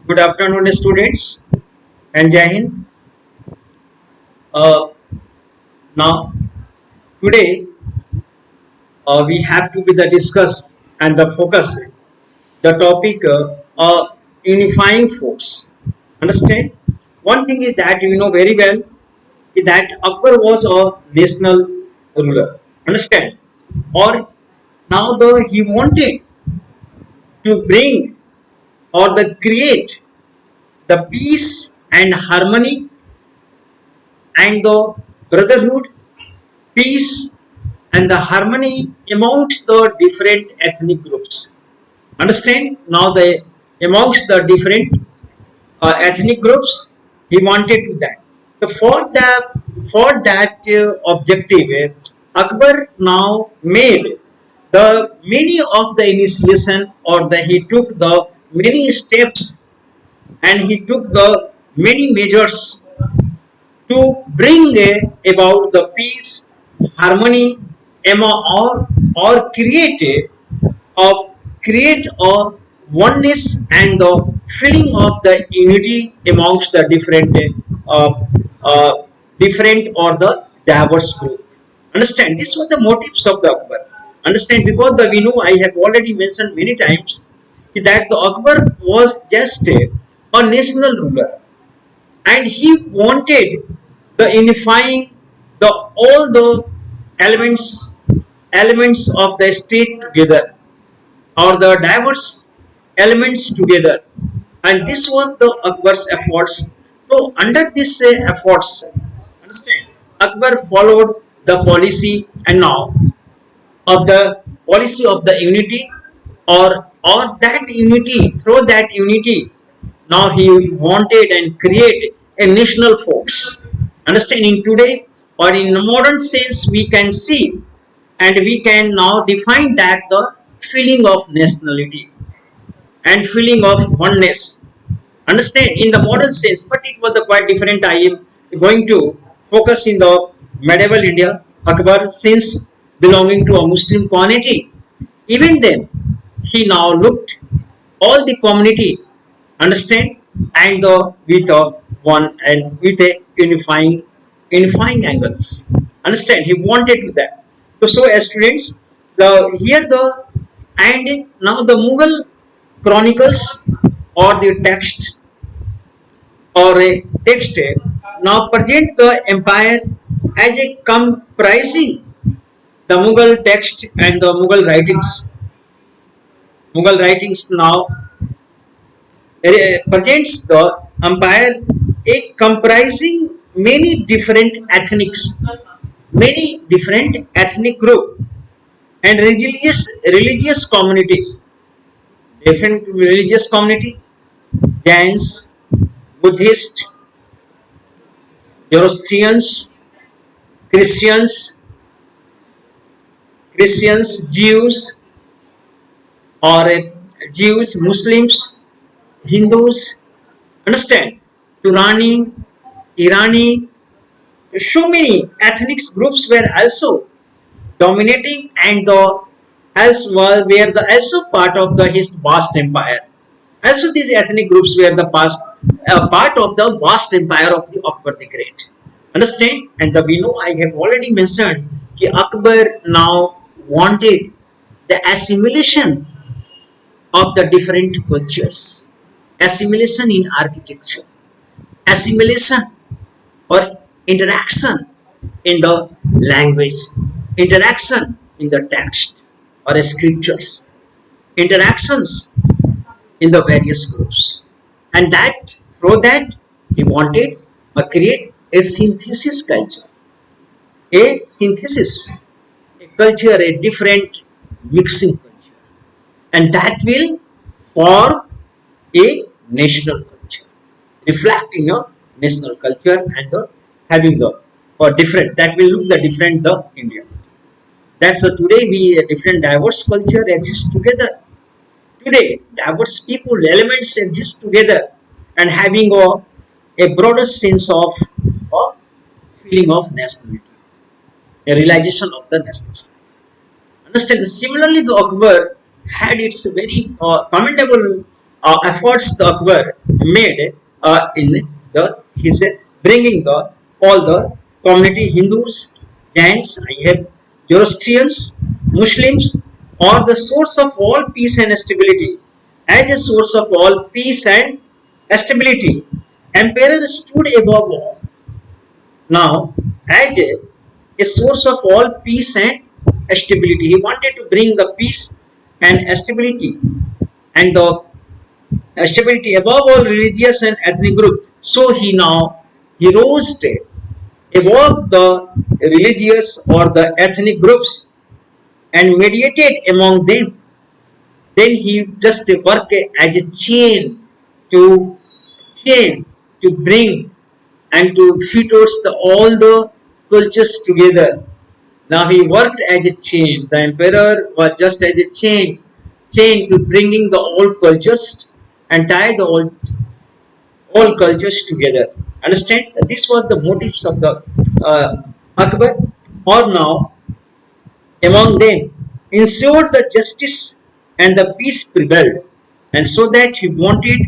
Good afternoon, students, and Jai Hind. Uh, Now, today we have to be the discuss and the focus the topic unifying force. Understand? One thing is that you know very well is that Akbar was a national ruler. Understand? Or now the he wanted to bring or the create the peace and harmony and the brotherhood, peace, and the harmony amongst the different ethnic groups. Understand? Now, the amongst the different ethnic groups, he wanted that. So for that objective, Akbar now made the many of the initiation or the he took the many steps and he took the many measures to bring about the peace, harmony, or create a oneness and the feeling of the unity amongst the uh, uh, different or the diverse group. Understand? This was the motives of the Akbar. Understand? Because we know I have already mentioned many times that the Akbar was just a national ruler and he wanted the unifying the all the elements of the state together or the diverse elements together, and this was the Akbar's efforts. So under this efforts, understand, Akbar followed the policy and now of the policy of the unity, or that unity, through that unity now he wanted and create a national force. Understanding today or in the modern sense we can see and we can now define that the feeling of nationality and feeling of oneness. Understand in the modern sense, but it was the quite different. I am going to focus in the medieval India. Akbar, since belonging to a Muslim community, even then he now looked all the community, understand, and with a one and with a unifying angles. Understand, he wanted to that. So as students, the here the and now the Mughal chronicles or the text or a text now present the empire as a comprising the Mughal text and the Mughal writings. Mughal writings now presents the empire a comprising many different ethnic group and religious communities, different religious community, Jains, Buddhist, Zoroastrians, Christians, Jews, or Jews, Muslims, Hindus, understand, Turani, Irani, so many ethnic groups were also dominating and the else were the also part of the his vast empire. Also, these ethnic groups were the past part of the vast empire of the Akbar the Great. Understand? And the we know I have already mentioned that Akbar now wanted the assimilation of the different cultures, assimilation in architecture, assimilation or interaction in the language, interaction in the text or scriptures, interactions in the various groups, and that through that he wanted to create a synthesis culture, a synthesis, a culture, a different mixing culture, and that will form a national culture, reflecting a national culture and the having the or different that will look the different the India. That's today we a different diverse culture exists together. Today diverse people elements exist together and having a broader sense of feeling of nationality, a realization of the nationality. Understand? Similarly, the Akbar had its very commendable efforts the Akbar made in the his bringing the all the community Hindus, Jains, I have Zoroastrians, Muslims, are the source of all peace and stability. As a source of all peace and stability, emperor stood above all. Now, as a source of all peace and stability, he wanted to bring the peace and stability and the stability above all religious and ethnic groups. So he rose above the religious or the ethnic groups and mediated among them. Then he just worked as a to chain to bring and to fit all the cultures together. Now he worked as a chain. The emperor was just as a chain to bringing the old cultures and tie the all cultures together. Understand? This was the motives of the Akbar. Or now among them ensured the justice and the peace prevailed, and so that he wanted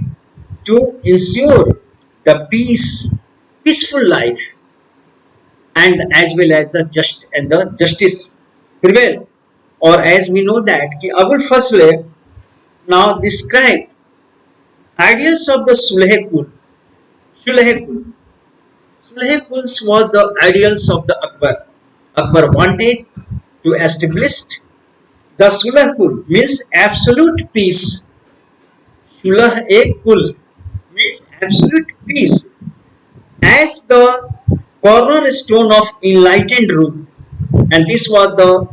to ensure the peaceful life, and as well as the justice prevail. Or as we know that Abul Fasl now described ideals of the Sulhekul. Sulhekul. Sulhekuls was the ideals of the Akbar. Akbar wanted to establish the Sulhekul means absolute peace. Sulhekul means absolute peace as the cornerstone of enlightened rule, and this was the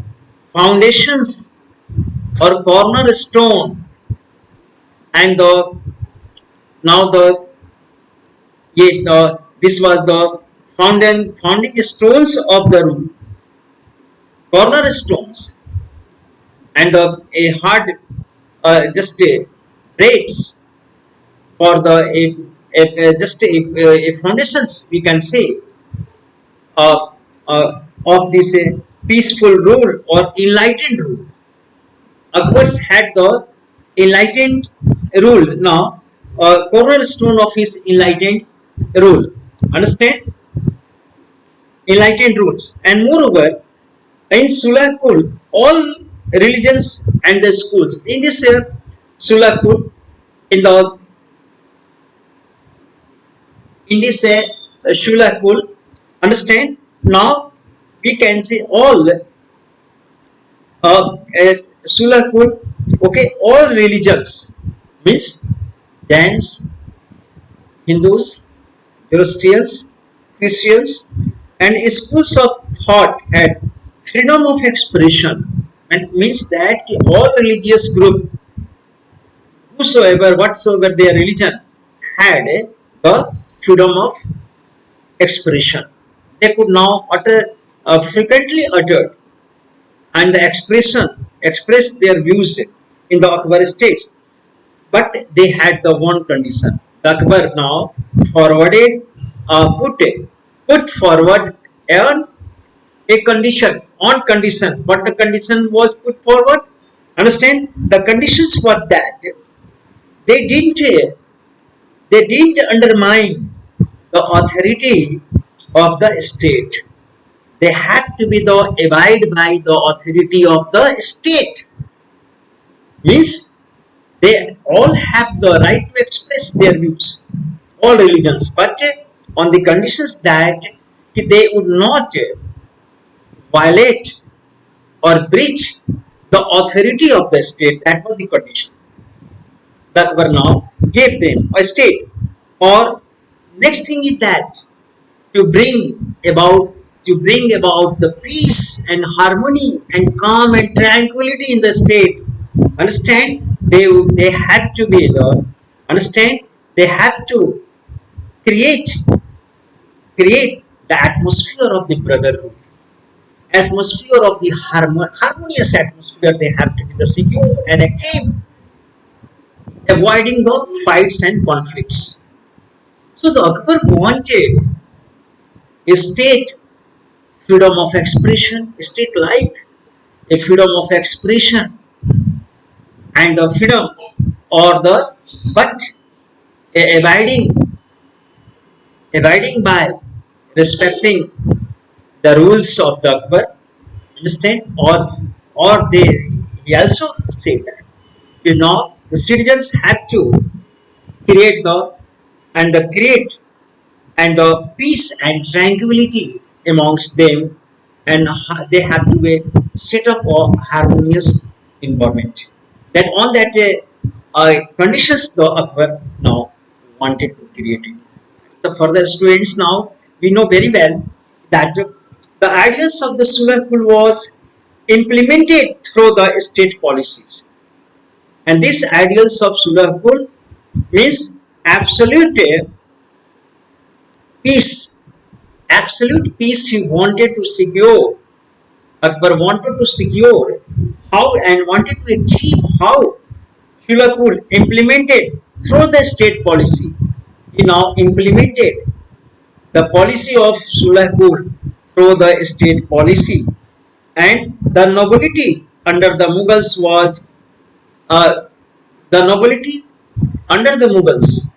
foundations or cornerstone, and now the this was the founding stones of the rule, cornerstones, and a hard just a rates for the just a foundations we can say uh, of this peaceful rule or enlightened rule. Akbar's had the enlightened rule. Now, cornerstone of his enlightened rule. Understand? Enlightened rules. And moreover, in Sulakul, all religions and the schools. In this Sulakul, in the in this Sulakul, understand? Now we can say all Sulakul, okay, all religions means Jains, Hindus, Zoroastrians, Christians, and schools of thought had freedom of expression, and means that all religious group, whatsoever their religion, had the freedom of expression. They could now frequently uttered and the expressed their views in the Akbar states. But they had the one condition. The Akbar now forwarded, put forward a condition, on condition. But the condition was put forward. Understand? The conditions were that they didn't undermine the authority of the state. They have to be the abide by the authority of the state. Means they all have the right to express their views, all religions, but on the conditions that they would not violate or breach the authority of the state. That was the condition. The Akbar now gave them a state. Or next thing is that to bring about the peace and harmony and calm and tranquility in the state. Understand? They had to be the understand. They had to create the atmosphere of the brotherhood, atmosphere of the harmonious atmosphere. They have to be the secure and achieve, avoiding the fights and conflicts. So the Akbar wanted a state freedom of expression, a state like a freedom of expression and the freedom or the but abiding by respecting the rules of the Akbar, understand, or they he also said that the citizens had to create the create and the peace and tranquility amongst them, and they have to be set up a harmonious environment. That on that conditions the Akbar now wanted to create it. The further students, now we know very well that the ideas of the Sulhul was implemented through the state policies, and these ideals of Sulhul means absolute peace, absolute peace he wanted to secure. Akbar wanted to secure how and wanted to achieve how Shulakul implemented through the state policy. He now implemented the policy of Shulakul through the state policy, and the nobility under the Mughals was uh, the nobility under the Mughals.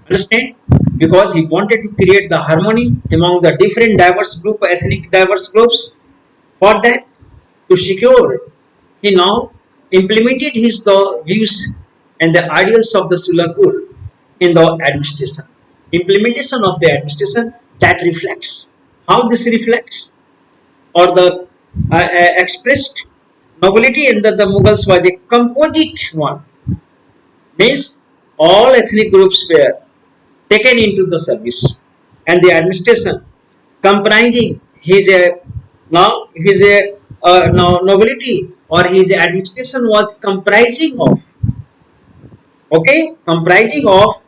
Understand? Because he wanted to create the harmony among the different diverse group, ethnic diverse groups. For that, to secure, he now implemented his the views and the ideals of the Sulhul in the administration. Implementation of the administration that reflects how this reflects or the expressed nobility in the Mughals was a composite one. Means all ethnic groups were taken into the service, and the administration comprising his now his now nobility or his administration was comprising of comprising of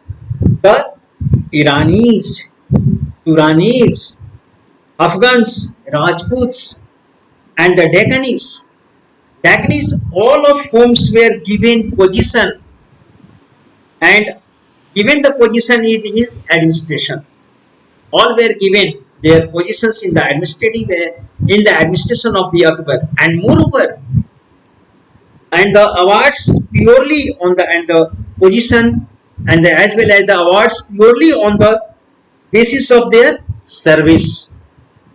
the Iranis, Turanis, Afghans, Rajputs, and the Deccanis, all of whom were given position and given the position in his administration. All were given their positions in the administration of the Akbar, and moreover, and the awards purely on the position, and as well as the awards purely on the basis of their service,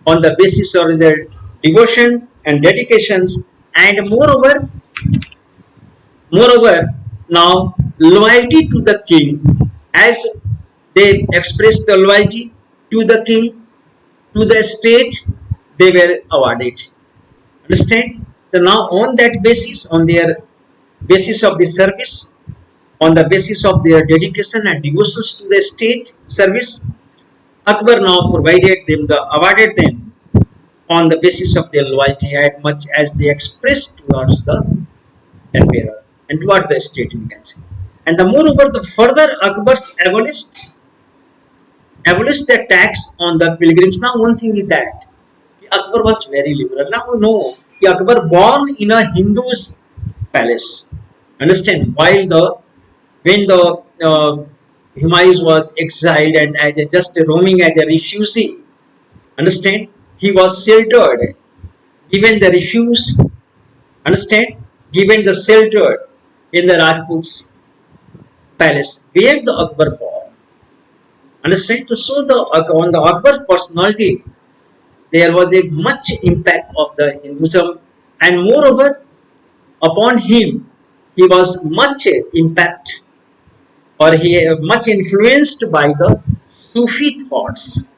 on the basis of their devotion and dedications, and moreover, now loyalty to the king, as they expressed the loyalty to the king, to the state, they were awarded. Understand? So now on that basis, on their basis of the service, on the basis of their dedication and devotions to the state service, Akbar now awarded them on the basis of their loyalty as much as they expressed towards the emperor and towards the state, we can say. And the moreover, the further Akbar's abolished the tax on the pilgrims. Now one thing is that Akbar was very liberal. Now no, Akbar born in a Hindu's palace. Understand? While when the Humayun was exiled and just roaming as a refugee, understand? He was sheltered, given the refuge, understand? Given the shelter in the Rajput's palace, where the Akbar born. Understand? To show on the Akbar personality, there was a much impact of the Hinduism, and moreover, upon him, he was much impact, or he much influenced by the Sufi thoughts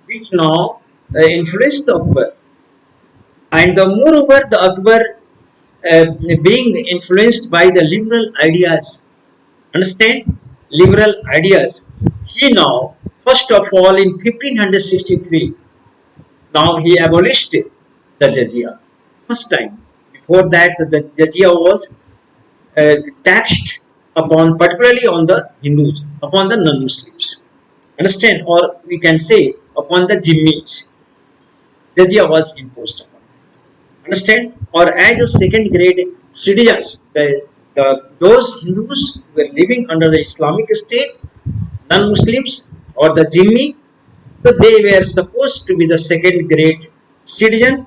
which now influenced the Akbar. And the moreover, the Akbar being influenced by the liberal ideas, understand? Liberal ideas. He now, first of all, in 1563, now he abolished the jizya. First time. Before that, the jizya was taxed upon, particularly on the Hindus, upon the non-Muslims. Understand? Or we can say upon the Jimmis. Jizya was imposed upon. Understand? Or as a second grade citizens, those Hindus who were living under the Islamic State, non-Muslims or the Jimmi, so they were supposed to be the second grade citizen,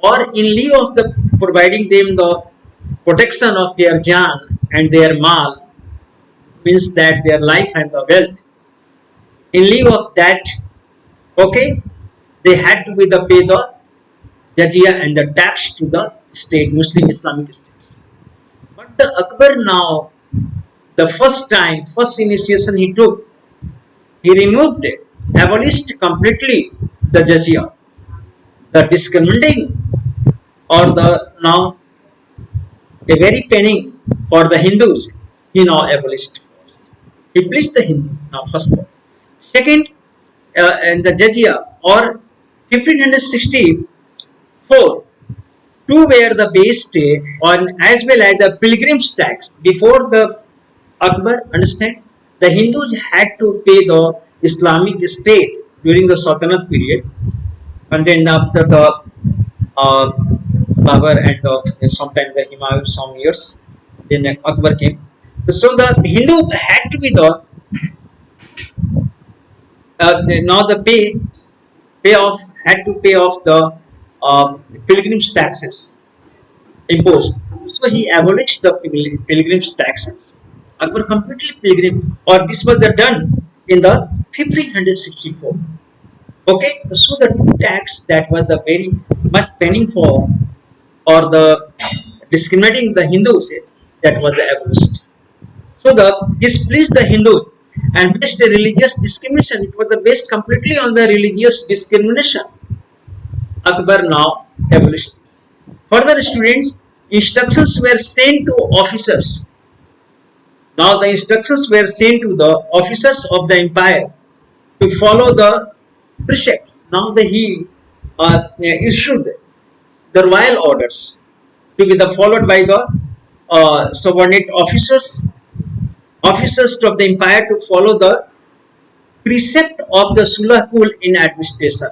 or in lieu of the providing them the protection of their jaan and their mal, means that their life and the wealth. In lieu of that, okay, they had to be the pay the jizya and the tax to the state, Muslim Islamic states. But the Akbar now, the first initiation he took, he removed it, abolished completely the jizya, the discriminating or the now a very penning for the Hindus. He now abolished. He pleased the Hindu now first of all. Second, in the jizya or 1564, two were the base on as well as the pilgrims tax. Before the Akbar, understand, the Hindus had to pay the Islamic state during the Sultanate period, and then after the uh, Babur and sometimes the Humayun some years, then Akbar came. So the Hindu had to be now the pay off had to pay off the pilgrims taxes imposed. So he abolished the pilgrims taxes. Akbar completely pilgrim, or this was the done in the 1564. Okay, so the two tax that was the very much penning for or the discriminating the Hindus, that was the abolished. So the displeased the Hindu and based a religious discrimination. It was the based completely on the religious discrimination. Akbar now abolished. Further, students, instructions were sent to officers. Now the instructions were sent to the officers of the empire to follow the precept. Now he issued the royal orders to be followed by the subordinate officers of the empire to follow the precept of the Sulhul in administration.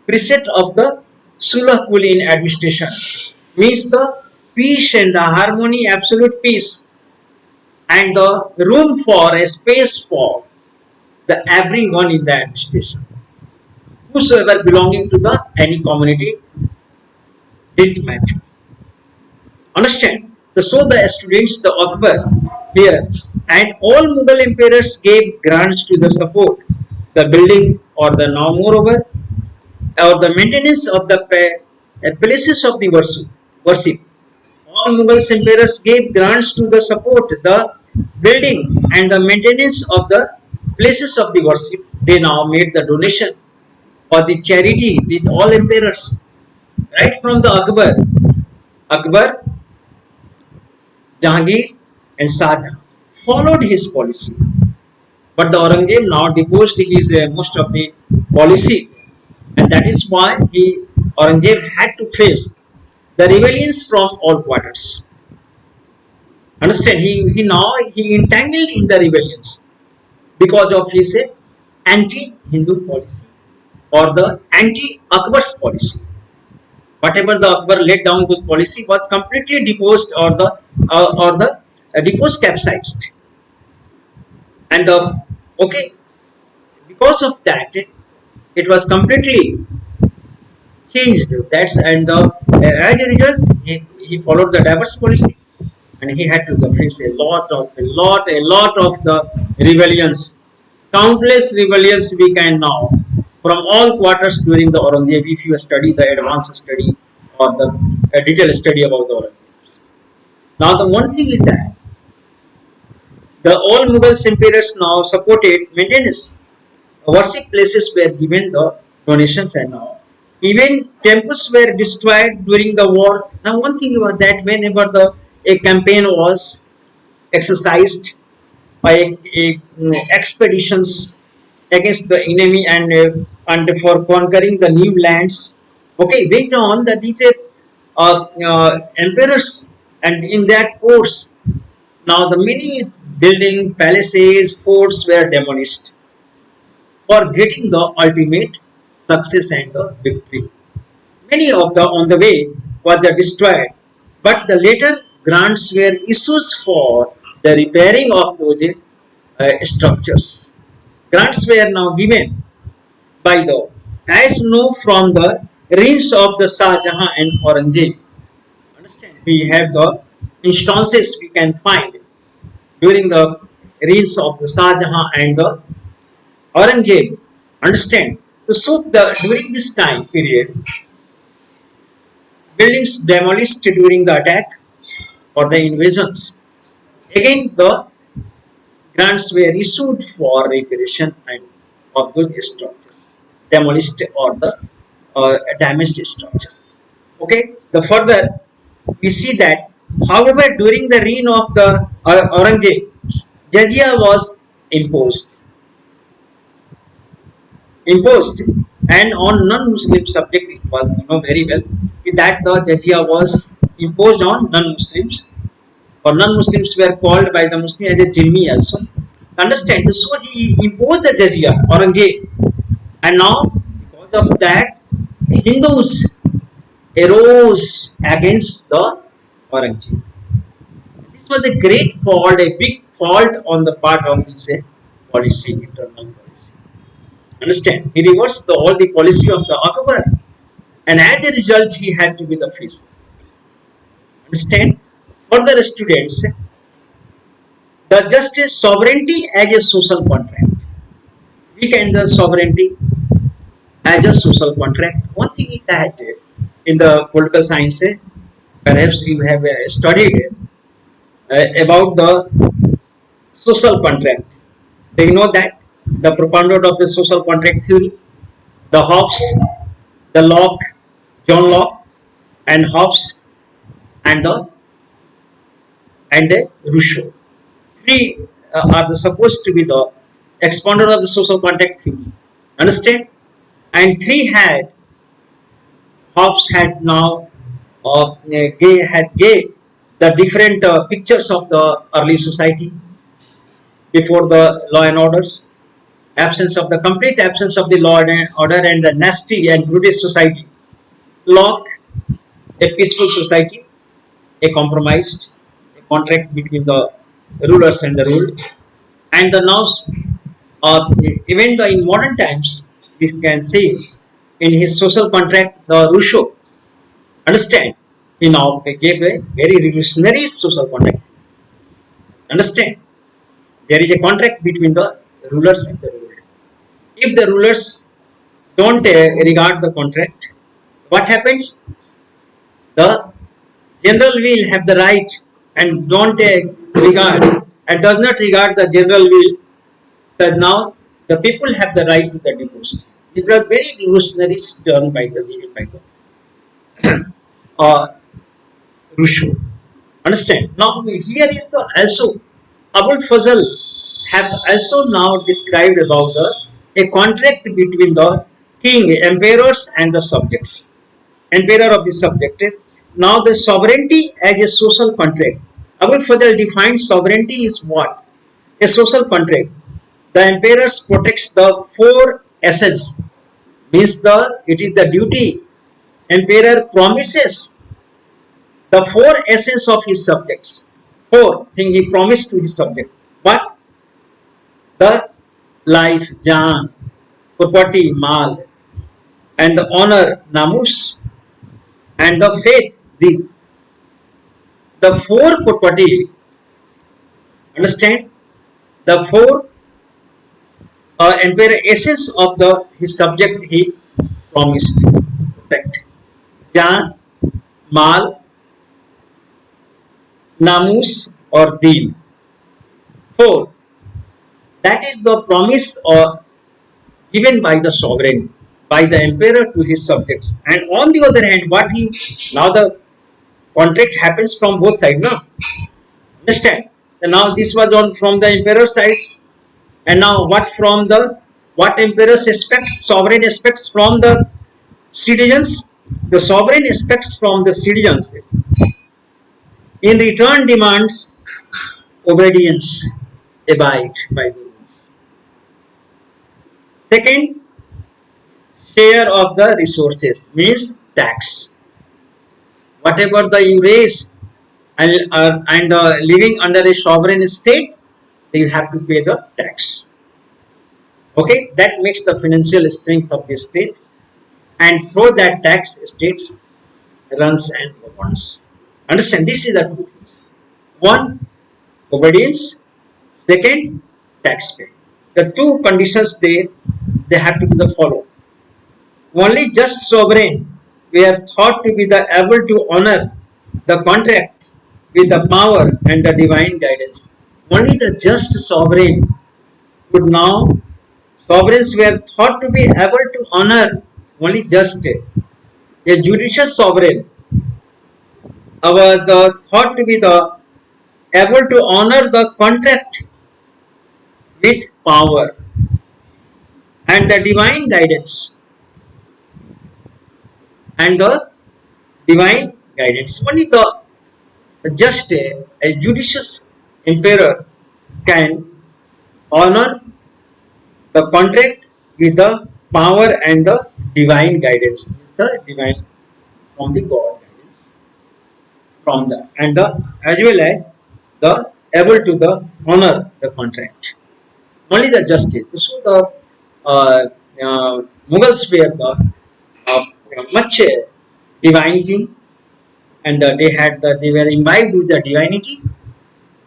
Precept of the Sulhul in administration means the peace and the harmony, absolute peace, and the room for a space for the everyone in the administration. Whosoever belonging to the any community didn't matter. Understand? So the students, the Akbar here, and all Mughal emperors gave grants to the support, the building or the now moreover, or the maintenance of the places of the worship. All Mughal emperors gave grants to the support, the building and the maintenance of the places of the worship. They now made the donation or the charity with all emperors, right from the Akbar, Jahangir and Shah Jahan followed his policy. But the Aurangzeb now deposed his most of the policy, and that is why Aurangzeb had to face the rebellions from all quarters. Understand? He entangled in the rebellions because of his anti-Hindu policy or the anti-Akbar's policy. Whatever the Akbar laid down good policy was completely deposed or the deposed capsized. And okay, because of that, it was completely changed. That's and as a result, he followed the diverse policy, and he had to face a lot of the rebellions, countless rebellions we can now from all quarters during the Aurangzeb. If you study the advanced study or the detailed study about the Aurangzeb. Now the one thing is that the all Mughal emperors now supported maintenance. Worship places were given the donations and now. Even temples were destroyed during the war. Now one thing about that, whenever a campaign was exercised by expeditions against the enemy and for conquering the new lands. Okay, wait on that these emperors and in that course, now the many building palaces, forts were demolished for getting the ultimate success and the victory. Many of the on the way were destroyed, but the later grants were issued for the repairing of those structures. Grants were now given by the as know from the reigns of the Shah Jahan and Aurangzeb. Understand? we have the instances we can find during the reigns of the Shah Jahan and the Aurangzeb. Understand? So the during this time period, buildings demolished during the attack or the invasions. Again, the grants were issued for reparation and of those structures, demolished or the damaged structures. Okay. The further we see that, however, during the reign of the Aurangzeb, jizya was imposed, imposed, and on non-Muslim subject it was very well that the jizya was imposed on non-Muslims, or non-Muslims were called by the Muslim as a jimmi also. Understand? So he imposed the jizya, Aurangzeb, and now because of that, Hindus arose against the Aurangzeb. This was a great fault, a big fault on the part of his policy, internal policy. Understand? He reversed all the policy of the Akbar, and as a result, he had to be the face. Understand? Further, students, the justice sovereignty as a social contract. We can the sovereignty as a social contract. One thing is that in the political science, perhaps you have studied about the social contract. Do you know that the propounded of the social contract theory, the Hobbes, the Locke, John Locke, and Hobbes, and Rousseau. Three are the supposed to be the expounder of the social contract theory. Understand? And three had Hobbes had now gave the different pictures of the early society before the law and orders, absence of the complete absence of the law and order, and the nasty and brutish society. Locke, a peaceful society, a compromised, a contract between the rulers and the ruled, and the now even in modern times we can see in his social contract the Rousseau. Understand? He now gave a very revolutionary social contract. Understand? There is a contract between the rulers and the ruled. If the rulers don't regard the contract, what happens? The general will have the right and don't regard and does not regard the general will. That now the people have the right to the divorce. It was very revolutionary done by the Rousseau. Understand? Now here is the also Abul Fazl have also now described about the a contract between the king, emperors, and the subjects. Emperor of the subject. Now the sovereignty as a social contract. Abul Fazl defines sovereignty is what? A social contract. The emperors protects the four essence. Means it is the duty. Emperor promises the four essence of his subjects. Four thing he promised to his subject. But the life, jaan, property, mal, and the honor, namus, and the faith, the four property. Understand? The four emperor essence of the his subject he promised to protect. Jaan, mal, namus, or deen. Four. That is the promise given by the sovereign, by the emperor to his subjects. And on the other hand, what he now the contract happens from both sides. Now, understand? And now this was on from the emperor sides, and now what emperors expects, sovereign expects from the citizens. The sovereign expects from the citizens. In return, demands obedience, abide by the rules. Second, share of the resources means tax. Whatever the you raise and living under a sovereign state, they will have to pay the tax. Okay, that makes the financial strength of the state, and through that tax, states runs and governs. Understand? This is the two things. One, obedience. Second, taxpayer. The two conditions they have to be the following. Only just sovereign were thought to be the able to honor the contract with the power and the divine guidance. Only the just sovereign could now sovereigns were thought to be able to honor only just a judicious sovereign the thought to be the able to honor the contract with power and the divine guidance and the divine guidance. Only the just a judicious emperor can honor the contract with the power and the divine guidance. The divine from the God guidance from the and the as well as the able to the honor the contract. Only the justice. So the Mughals were the much divinity and they were imbibed with the divinity.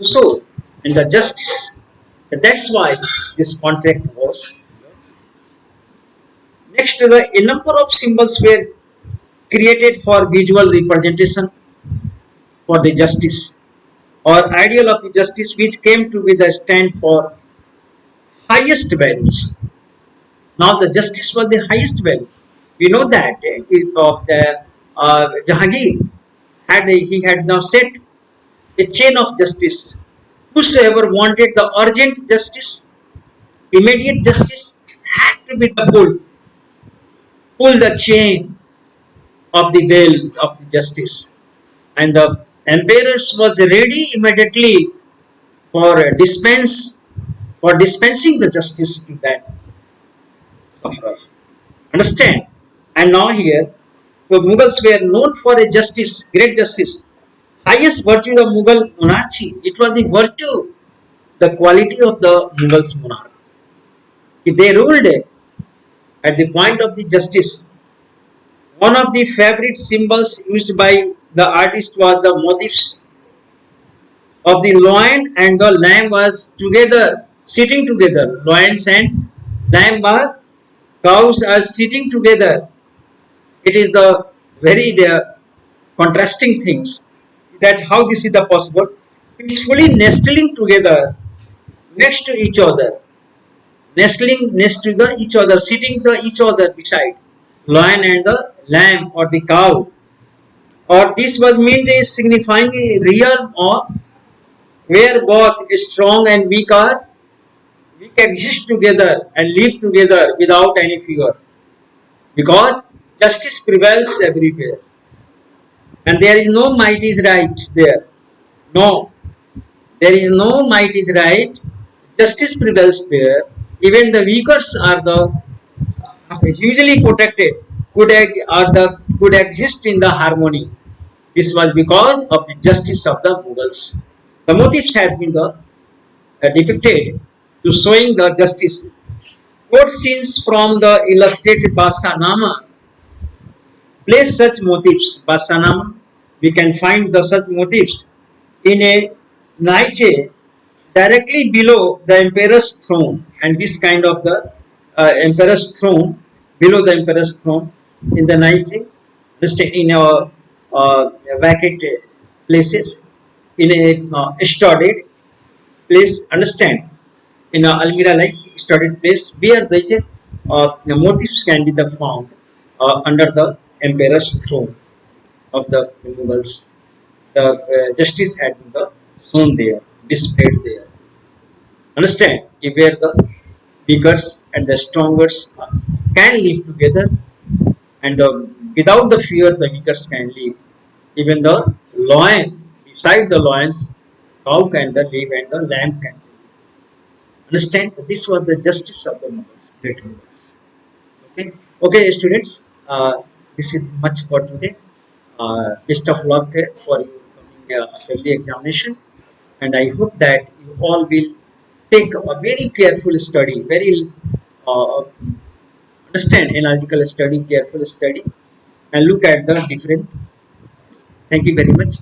So and the justice. That's why this contract was. Next, a number of symbols were created for visual representation for the justice or ideal of the justice, which came to be the stand for highest values. Now the justice was the highest value. We know that of the Jahangir he had now set a chain of justice. Whosoever wanted the urgent justice, immediate justice, had to be the pull the chain of the veil of the justice, and the emperors was ready immediately for dispensing the justice to that sufferer. Understand? And now here, the Mughals were known for a justice, great justice. Highest virtue of Mughal monarchy. It was the virtue, the quality of the Mughals monarch. They ruled at the point of the justice. One of the favorite symbols used by the artist was the motifs of the lion and the lamb was together, sitting together. Lions and lamb are cows are sitting together. It is the very contrasting things that how this is the possible. Peacefully nestling together next to each other, nestling next to the each other, sitting the each other beside lion and the lamb or the cow. Or this was meant as signifying a realm or where both strong and weak exist together and live together without any fear. Because justice prevails everywhere. And there is no might is right there. No. There is no might is right. Justice prevails there. Even the weakers are the hugely protected, could exist in the harmony. This was because of the justice of the Mughals. The motifs have been depicted to showing the justice. Quote scenes from the illustrated Basanama place such motifs. Basanama, we can find the such motifs in a niche directly below the emperor's throne, and this kind of the emperor's throne below the emperor's throne in the niche in a vacant places in a studied place. Understand? In a almirah like studied place where the motifs can be the found under the emperor's throne of the Mughals. The justice had been shown there, displayed there. Understand? Where the weakers and the strongers can live together, and without the fear, the weakers can live. Even the lion, beside the lions, cow can live and the lamb can live. Understand? This was the justice of the Mughals, great Mughals. Okay, okay, students. This is much for today. Best of luck for your coming assembly examination, and I hope that you all will take a very careful study, very understand analytical study, careful study, and look at the different. Thank you very much.